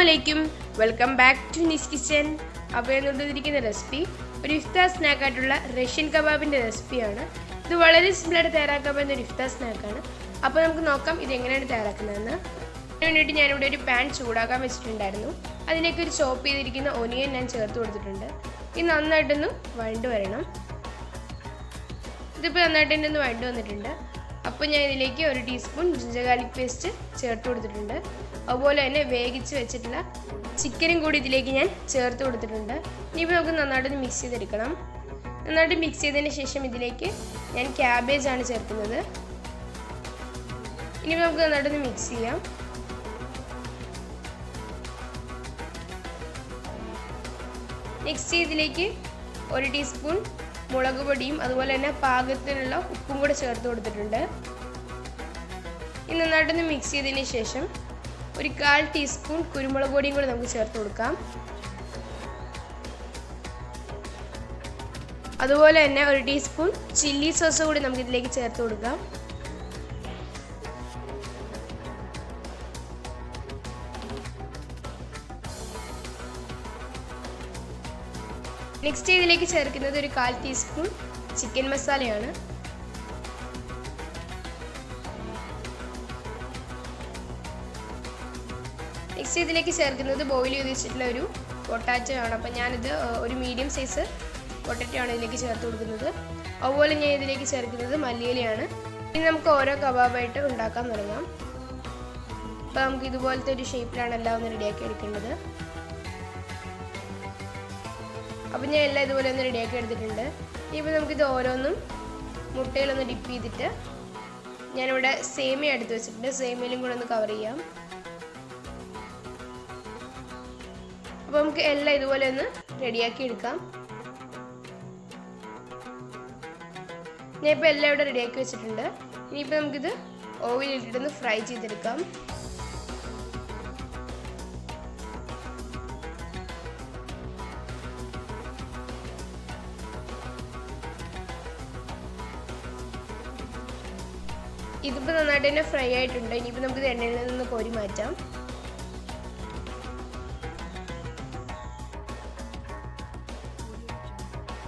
അലൈക്കും, welcome back to നിസ് kitchen. അപ്പോൾ എന്നുകൊണ്ടിരിക്കുന്ന recipe ഒരു ഇഫ്താർ സ്നാക്കായിട്ടുള്ള റഷ്യൻ കബാബിൻ്റെ റെസിപ്പിയാണ്. ഇത് വളരെ സിമ്പിളായിട്ട് തയ്യാറാക്കാൻ പറ്റുന്ന ഒരു ഇഫ്താർ സ്നാക്കാണ്. അപ്പോൾ നമുക്ക് നോക്കാം ഇത് എങ്ങനെയാണ് തയ്യാറാക്കുന്നതെന്ന്. അതിന് വേണ്ടിയിട്ട് ഞാനിവിടെ ഒരു പാൻ ചൂടാക്കാൻ വെച്ചിട്ടുണ്ടായിരുന്നു. അതിലേക്ക് ഒരു ചോപ്പ് ചെയ്തിരിക്കുന്ന ഒനിയൻ ഞാൻ ചേർത്ത് കൊടുത്തിട്ടുണ്ട്. ഇത് നന്നായിട്ടൊന്ന് വഴണ്ട് വരണം. ഇതിപ്പോൾ നന്നായിട്ട് തന്നെ ഒന്ന് വഴണ്ട് വന്നിട്ടുണ്ട്. അപ്പോൾ ഞാൻ ഇതിലേക്ക് 1 ടീസ്പൂൺ ജിഞ്ചർ ഗാർലിക് പേസ്റ്റ് ചേർത്ത് കൊടുത്തിട്ടുണ്ട്. അതുപോലെ തന്നെ വേവിച്ച് വെച്ചിട്ടുള്ള ചിക്കനും കൂടി ഇതിലേക്ക് ഞാൻ ചേർത്ത് കൊടുത്തിട്ടുണ്ട്. ഇനിയിപ്പോൾ നമുക്ക് നന്നായിട്ടൊന്ന് മിക്സ് ചെയ്തെടുക്കണം. നന്നായിട്ട് മിക്സ് ചെയ്തതിന് ശേഷം ഇതിലേക്ക് ഞാൻ ക്യാബേജാണ് ചേർക്കുന്നത്. ഇനിയിപ്പോൾ നമുക്ക് നന്നായിട്ടൊന്ന് മിക്സ് ചെയ്യാം. നെക്സ്റ്റ് ഇതിലേക്ക് 1 ടീസ്പൂൺ മുളക് പൊടിയും അതുപോലെ തന്നെ പാകത്തിനുള്ള ഉപ്പും കൂടെ ചേർത്ത് കൊടുത്തിട്ടുണ്ട്. ഇത് നന്നായിട്ടൊന്ന് മിക്സ് ചെയ്തതിന് ശേഷം 1/4 ടീസ്പൂൺ കുരുമുളക് പൊടിയും കൂടെ നമുക്ക് ചേർത്ത് കൊടുക്കാം. അതുപോലെ തന്നെ 1 ടീസ്പൂൺ ചില്ലി സോസ് കൂടി നമുക്ക് ഇതിലേക്ക് ചേർത്ത് കൊടുക്കാം. നെക്സ്റ്റ് ഇതിലേക്ക് ചേർക്കുന്നത് 1/4 ടീസ്പൂൺ ചിക്കൻ മസാലയാണ്. നെക്സ്റ്റ് ഇതിലേക്ക് ചേർക്കുന്നത് ബോയിൽ ചെയ്ത് വെച്ചിട്ടുള്ള ഒരു പൊട്ടാറ്റോ ആണ്. അപ്പം ഞാനിത് ഒരു മീഡിയം സൈസ് പൊട്ടാറ്റോ ആണ് ഇതിലേക്ക് ചേർത്ത് കൊടുക്കുന്നത്. അതുപോലെ ഞാൻ ഇതിലേക്ക് ചേർക്കുന്നത് മല്ലിയിലയാണ്. ഇനി നമുക്ക് ഓരോ കബാബായിട്ട് ഉണ്ടാക്കാൻ തുടങ്ങാം. അപ്പോൾ നമുക്ക് ഇതുപോലത്തെ ഒരു ഷേപ്പിലാണ് എല്ലാം ഒന്ന് റെഡിയാക്കി എടുക്കേണ്ടത്. അപ്പം ഞാൻ എല്ലാം ഇതുപോലെ ഒന്ന് റെഡിയാക്കി എടുത്തിട്ടുണ്ട്. ഇനിയിപ്പോൾ നമുക്കിത് ഓരോന്നും മുട്ടയിലൊന്ന് ഡിപ്പ് ചെയ്തിട്ട് ഞാനിവിടെ സേമിയ എടുത്ത് വെച്ചിട്ടുണ്ട്. സേമിയയിലും കൂടെ ഒന്ന് കവർ ചെയ്യാം. അപ്പോൾ നമുക്ക് എല്ലാം ഇതുപോലെ ഒന്ന് റെഡിയാക്കി എടുക്കാം. ഞാനിപ്പോൾ എല്ലാം ഇവിടെ റെഡിയാക്കി വെച്ചിട്ടുണ്ട്. ഇനിയിപ്പോൾ നമുക്കിത് ഓയിലിട്ടിട്ടൊന്ന് ഫ്രൈ ചെയ്തെടുക്കാം. ഇതിപ്പോൾ നന്നായിട്ട് തന്നെ ഫ്രൈ ആയിട്ടുണ്ട്. ഇനിയിപ്പോൾ നമുക്കിത് എണ്ണയിൽ നിന്ന് കോരി മാറ്റാം.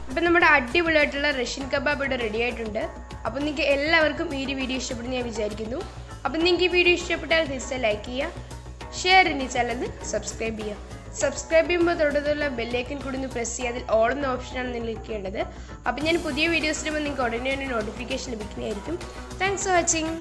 അപ്പം നമ്മുടെ അടിപൊളിയായിട്ടുള്ള റഷ്യൻ കബാബ് ഇവിടെ റെഡി ആയിട്ടുണ്ട്. അപ്പം നിങ്ങൾക്ക് എല്ലാവർക്കും ഈ ഒരു വീഡിയോ ഇഷ്ടപ്പെടുന്നു ഞാൻ വിചാരിക്കുന്നു. അപ്പം നിങ്ങൾക്ക് ഈ വീഡിയോ ഇഷ്ടപ്പെട്ടാൽ തീർച്ചയായും ലൈക്ക് ചെയ്യുക, ഷെയർ ചെയ്യുക, ചാനൽ സബ്സ്ക്രൈബ് ചെയ്യുക. സബ്സ്ക്രൈബ് ചെയ്യുമ്പോൾ തൊട്ടടുത്തുള്ള ബെല്ലൈക്കൻ കൂടി ഒന്ന് പ്രസ് ചെയ്യുക. അതിൽ ഓൾ എന്ന ഓപ്ഷനാണ് നിങ്ങൾ ക്ലിക്ക് ചെയ്യേണ്ടത്. അപ്പം ഞാൻ പുതിയ വീഡിയോസ് ഇടുമ്പോൾ നിങ്ങൾക്ക് ഉടനെ തന്നെ നോട്ടിഫിക്കേഷൻ ലഭിക്കുന്നതായിരിക്കും. Thanks for watching.